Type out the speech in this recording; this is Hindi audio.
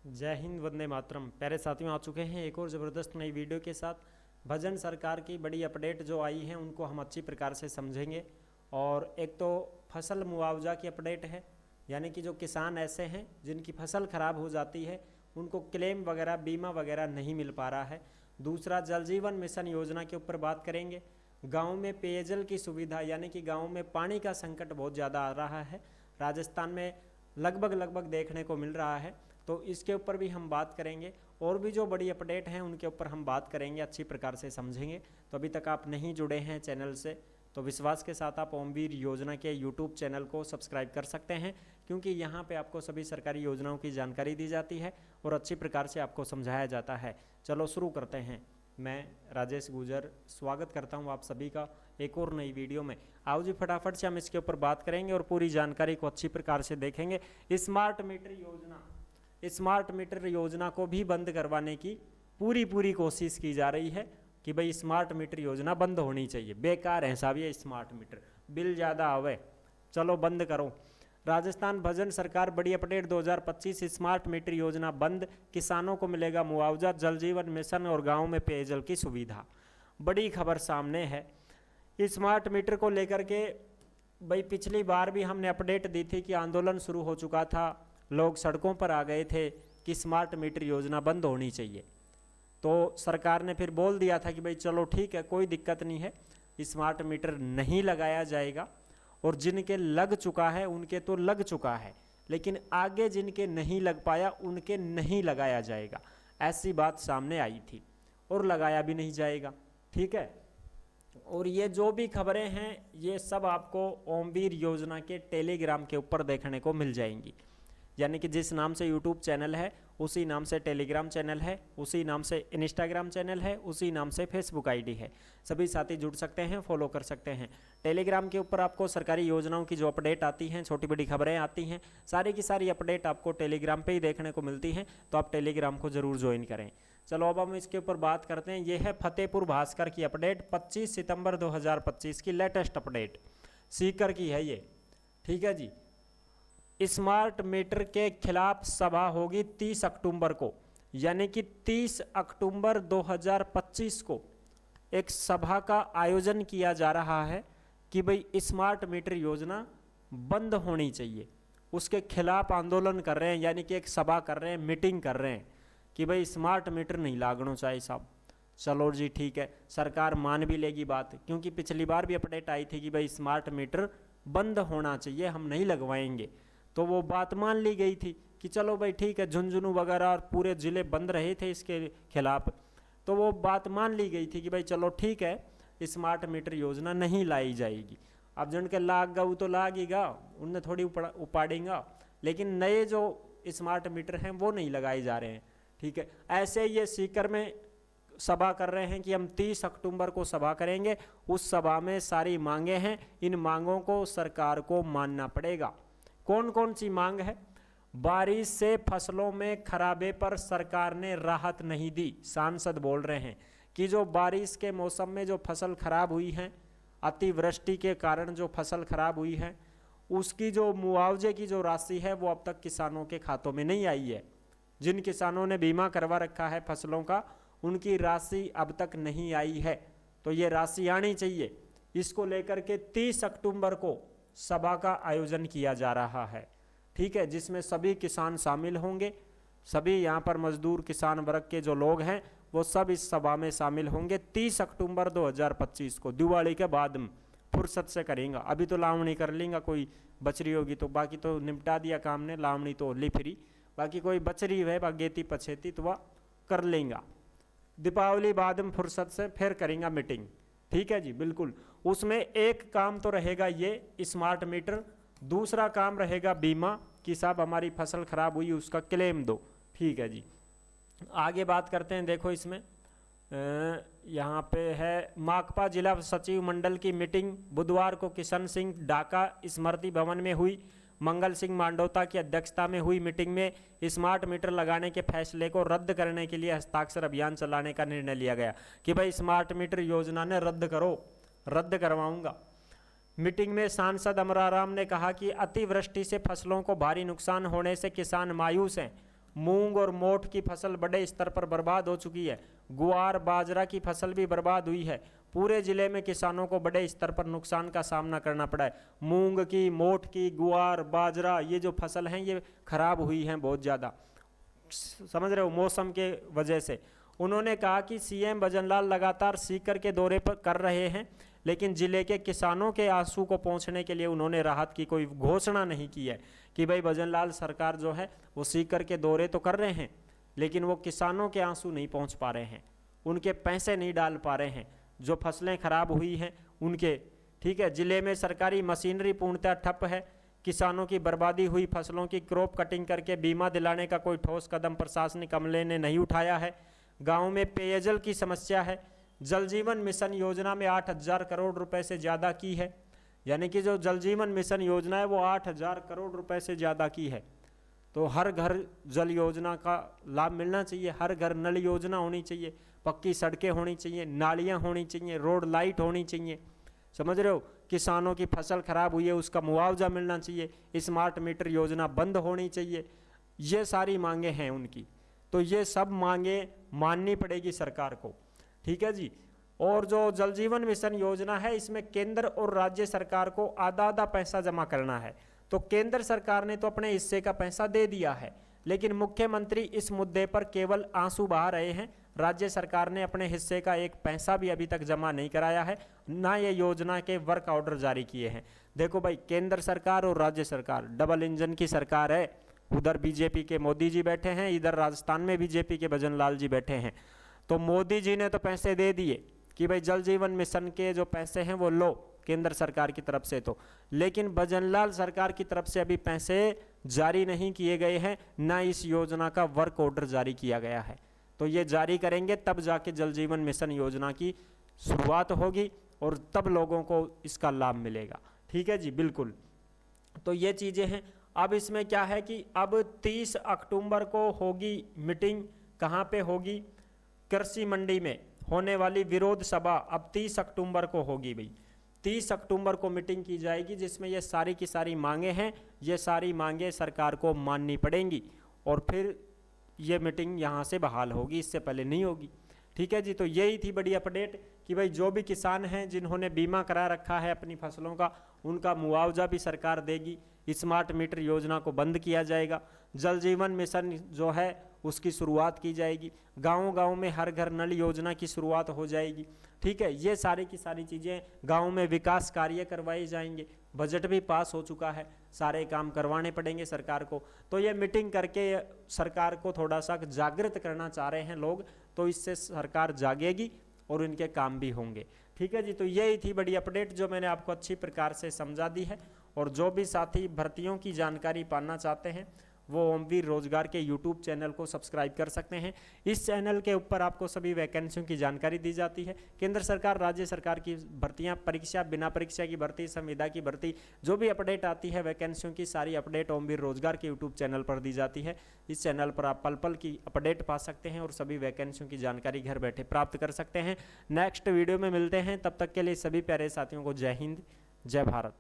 जय हिंद, वंदे मातरम। प्यारे साथियों, आ चुके हैं एक और ज़बरदस्त नई वीडियो के साथ। भजन सरकार की बड़ी अपडेट जो आई है उनको हम अच्छी प्रकार से समझेंगे। और एक तो फसल मुआवजा की अपडेट है, यानी कि जो किसान ऐसे हैं जिनकी फसल खराब हो जाती है उनको क्लेम वगैरह, बीमा वगैरह नहीं मिल पा रहा है। दूसरा, जल जीवन मिशन योजना के ऊपर बात करेंगे। गाँव में पेयजल की सुविधा, यानी कि गाँव में पानी का संकट बहुत ज़्यादा आ रहा है, राजस्थान में लगभग देखने को मिल रहा है, तो इसके ऊपर भी हम बात करेंगे। और भी जो बड़ी अपडेट हैं उनके ऊपर हम बात करेंगे, अच्छी प्रकार से समझेंगे। तो अभी तक आप नहीं जुड़े हैं चैनल से तो विश्वास के साथ आप ओमवीर योजना के यूट्यूब चैनल को सब्सक्राइब कर सकते हैं, क्योंकि यहाँ पे आपको सभी सरकारी योजनाओं की जानकारी दी जाती है और अच्छी प्रकार से आपको समझाया जाता है। चलो शुरू करते हैं। मैं राजेश गुजर स्वागत करता हूं आप सभी का एक और नई वीडियो में। आओ जी, फटाफट से हम इसके ऊपर बात करेंगे और पूरी जानकारी को अच्छी प्रकार से देखेंगे। स्मार्ट मीटर योजना को भी बंद करवाने की पूरी कोशिश की जा रही है कि भाई स्मार्ट मीटर योजना बंद होनी चाहिए। बेकार है साहब ये स्मार्ट मीटर, बिल ज़्यादा आवे, चलो बंद करो। राजस्थान भजन सरकार बड़ी अपडेट 2025, स्मार्ट मीटर योजना बंद, किसानों को मिलेगा मुआवजा, जल जीवन मिशन और गाँव में पेयजल की सुविधा। बड़ी खबर सामने है स्मार्ट मीटर को लेकर के। भाई पिछली बार भी हमने अपडेट दी थी कि आंदोलन शुरू हो चुका था, लोग सड़कों पर आ गए थे कि स्मार्ट मीटर योजना बंद होनी चाहिए। तो सरकार ने फिर बोल दिया था कि भाई चलो ठीक है, कोई दिक्कत नहीं है, स्मार्ट मीटर नहीं लगाया जाएगा। और जिनके लग चुका है उनके तो लग चुका है, लेकिन आगे जिनके नहीं लग पाया उनके नहीं लगाया जाएगा, ऐसी बात सामने आई थी। और लगाया भी नहीं जाएगा, ठीक है। और ये जो भी खबरें हैं ये सब आपको ओमवीर योजना के टेलीग्राम के ऊपर देखने को मिल जाएंगी। यानी कि जिस नाम से यूट्यूब चैनल है उसी नाम से टेलीग्राम चैनल है, उसी नाम से इंस्टाग्राम चैनल है, उसी नाम से फेसबुक आईडी है। सभी साथी जुड़ सकते हैं, फॉलो कर सकते हैं। टेलीग्राम के ऊपर आपको सरकारी योजनाओं की जो अपडेट आती हैं, छोटी बड़ी खबरें आती हैं, सारी की सारी अपडेट आपको टेलीग्राम पे ही देखने को मिलती हैं, तो आप टेलीग्राम को ज़रूर ज्वाइन करें। चलो अब हम इसके ऊपर बात करते हैं। ये है फतेहपुर भास्कर की अपडेट, 25 सितंबर 2025 की लेटेस्ट अपडेट, सीकर की है ये, ठीक है जी। स्मार्ट मीटर के खिलाफ सभा होगी 30 अक्टूबर को, यानी कि 30 अक्टूबर 2025 को एक सभा का आयोजन किया जा रहा है कि भाई स्मार्ट मीटर योजना बंद होनी चाहिए। उसके खिलाफ आंदोलन कर रहे हैं, यानी कि एक सभा कर रहे हैं, मीटिंग कर रहे हैं कि भाई स्मार्ट मीटर नहीं लागना चाहिए साहब। चलो जी ठीक है, सरकार मान भी लेगी बात, क्योंकि पिछली बार भी अपडेट आई थी कि भाई स्मार्ट मीटर बंद होना चाहिए, हम नहीं लगवाएंगे। तो वो बात मान ली गई थी कि चलो भाई ठीक है, झुंझुनू वगैरह और पूरे ज़िले बंद रहे थे इसके खिलाफ, तो वो बात मान ली गई थी कि भाई चलो ठीक है, स्मार्ट मीटर योजना नहीं लाई जाएगी। अब जिनके लाग गा वो तो लागेगा, उनने थोड़ी उपाड़ेगा, लेकिन नए जो स्मार्ट मीटर हैं वो नहीं लगाए जा रहे हैं, ठीक है। ऐसे ये सीकर में सभा कर रहे हैं कि हम 30 अक्टूबर को सभा करेंगे। उस सभा में सारी मांगे हैं, इन मांगों को सरकार को मानना पड़ेगा। कौन कौन सी मांग है? बारिश से फसलों में खराबे पर सरकार ने राहत नहीं दी। सांसद बोल रहे हैं कि जो बारिश के मौसम में जो फसल खराब हुई है, अतिवृष्टि के कारण जो फसल खराब हुई है, उसकी जो मुआवजे की जो राशि है वो अब तक किसानों के खातों में नहीं आई है। जिन किसानों ने बीमा करवा रखा है फसलों का, उनकी राशि अब तक नहीं आई है, तो ये राशि आनी चाहिए। इसको लेकर के 30 अक्टूबर को सभा का आयोजन किया जा रहा है, ठीक है, जिसमें सभी किसान शामिल होंगे। सभी यहाँ पर मजदूर किसान वर्ग के जो लोग हैं वो सब इस सभा में शामिल होंगे। 30 अक्टूबर 2025 को, दिवाली के बाद फुर्सत से करेंगे। अभी तो लावणी कर लेंगे, कोई बचरी होगी तो, बाकी तो निपटा दिया काम ने, लावणी तो ली फ्री, बाकी कोई बचरी है बागेती पछेती तो वह कर लेंगे। दीपावली बाद में फुर्सत से फिर करेंगे मीटिंग, ठीक है जी, बिल्कुल। उसमें एक काम तो रहेगा ये स्मार्ट मीटर, दूसरा काम रहेगा बीमा कि साहब हमारी फसल खराब हुई उसका क्लेम दो, ठीक है जी। आगे बात करते हैं। देखो इसमें यहाँ पे है माकपा जिला सचिव मंडल की मीटिंग बुधवार को किशन सिंह ढाका स्मृति भवन में हुई। मंगल सिंह मांडोता की अध्यक्षता में हुई मीटिंग में स्मार्ट मीटर लगाने के फैसले को रद्द करने के लिए हस्ताक्षर अभियान चलाने का निर्णय लिया गया कि भाई स्मार्ट मीटर योजना ने रद्द करो, रद्द करवाऊंगा। मीटिंग में सांसद अमराराम ने कहा कि अतिवृष्टि से फसलों को भारी नुकसान होने से किसान मायूस हैं। मूंग और मोठ की फसल बड़े स्तर पर बर्बाद हो चुकी है। गुआर बाजरा की फसल भी बर्बाद हुई है। पूरे जिले में किसानों को बड़े स्तर पर नुकसान का सामना करना पड़ा है। मूंग की, मोठ की, गुआर, बाजरा, ये जो फसल हैं ये खराब हुई हैं बहुत ज़्यादा, समझ रहे हो, मौसम के वजह से। उन्होंने कहा कि सीएम भजनलाल लगातार सीकर के दौरे पर कर रहे हैं, लेकिन जिले के किसानों के आंसू को पहुंचने के लिए उन्होंने राहत की कोई घोषणा नहीं की है कि भाई भजनलाल सरकार जो है वो सीकर के दौरे तो कर रहे हैं, लेकिन वो किसानों के आंसू नहीं पहुंच पा रहे हैं, उनके पैसे नहीं डाल पा रहे हैं जो फसलें खराब हुई हैं उनके। ठीक है, जिले में सरकारी मशीनरी पूर्णतः ठप है। किसानों की बर्बादी हुई फसलों की क्रॉप कटिंग करके बीमा दिलाने का कोई ठोस कदम प्रशासनिक अमले ने नहीं उठाया है। गाँव में पेयजल की समस्या है। जल जीवन मिशन योजना में 8,000 करोड़ रुपए से ज़्यादा की है, यानी कि जो जल जीवन मिशन योजना है वो 8,000 करोड़ रुपए से ज़्यादा की है। तो हर घर जल योजना का लाभ मिलना चाहिए, हर घर नल योजना होनी चाहिए, पक्की सड़कें होनी चाहिए, नालियाँ होनी चाहिए, रोड लाइट होनी चाहिए, समझ रहे हो। किसानों की फसल खराब हुई है उसका मुआवजा मिलना चाहिए, स्मार्ट मीटर योजना बंद होनी चाहिए। ये सारी मांगे हैं उनकी, तो ये सब मांगे माननी पड़ेगी सरकार को। ठीक है जी। और जो जल जीवन मिशन योजना है इसमें केंद्र और राज्य सरकार को आधा आधा पैसा जमा करना है। तो केंद्र सरकार ने तो अपने हिस्से का पैसा दे दिया है, लेकिन मुख्यमंत्री इस मुद्दे पर केवल आंसू बहा रहे हैं। राज्य सरकार ने अपने हिस्से का एक पैसा भी अभी तक जमा नहीं कराया है, ना ये योजना के वर्क ऑर्डर जारी किए हैं। देखो भाई, केंद्र सरकार और राज्य सरकार डबल इंजन की सरकार है। उधर बीजेपी के मोदी जी बैठे हैं, इधर राजस्थान में बीजेपी के भजनलाल जी बैठे हैं। तो मोदी जी ने तो पैसे दे दिए कि भाई जल जीवन मिशन के जो पैसे हैं वो लो केंद्र सरकार की तरफ से, तो लेकिन भजनलाल सरकार की तरफ से अभी पैसे जारी नहीं किए गए हैं, ना इस योजना का वर्क ऑर्डर जारी किया गया है। तो ये जारी करेंगे तब जाके जल जीवन मिशन योजना की शुरुआत होगी और तब लोगों को इसका लाभ मिलेगा। ठीक है जी, बिल्कुल। तो ये चीज़ें हैं। अब इसमें क्या है कि अब 30 अक्टूबर को होगी मीटिंग। कहाँ पे होगी? कृषि मंडी में होने वाली विरोध सभा अब 30 अक्टूबर को होगी भाई। 30 अक्टूबर को मीटिंग की जाएगी जिसमें ये सारी की सारी मांगे हैं, ये सारी मांगे सरकार को माननी पड़ेंगी और फिर ये मीटिंग यहाँ से बहाल होगी, इससे पहले नहीं होगी। ठीक है जी। तो यही थी बड़ी अपडेट कि भाई जो भी किसान हैं जिन्होंने बीमा करा रखा है अपनी फसलों का, उनका मुआवजा भी सरकार देगी। स्मार्ट मीटर योजना को बंद किया जाएगा। जल जीवन मिशन जो है उसकी शुरुआत की जाएगी। गांव-गांव में हर घर नल योजना की शुरुआत हो जाएगी। ठीक है, ये सारी की सारी चीज़ें, गांव में विकास कार्य करवाए जाएंगे। बजट भी पास हो चुका है, सारे काम करवाने पड़ेंगे सरकार को। तो ये मीटिंग करके सरकार को थोड़ा सा जागृत करना चाह रहे हैं लोग, तो इससे सरकार जागेगी और इनके काम भी होंगे। ठीक है जी। तो यही थी बड़ी अपडेट जो मैंने आपको अच्छी प्रकार से समझा दी है। और जो भी साथी भर्तियों की जानकारी पाना चाहते हैं वो ओमवीर रोजगार के यूट्यूब चैनल को सब्सक्राइब कर सकते हैं। इस चैनल के ऊपर आपको सभी वैकेंसियों की जानकारी दी जाती है। केंद्र सरकार, राज्य सरकार की भर्तियां, परीक्षा, बिना परीक्षा की भर्ती, संविदा की भर्ती, जो भी अपडेट आती है वैकेंसियों की, सारी अपडेट ओमवीर रोजगार के यूट्यूब चैनल पर दी जाती है। इस चैनल पर आप पल पल की अपडेट पा सकते हैं और सभी वैकेंसियों की जानकारी घर बैठे प्राप्त कर सकते हैं। नेक्स्ट वीडियो में मिलते हैं, तब तक के लिए सभी प्यारे साथियों को जय हिंद, जय भारत।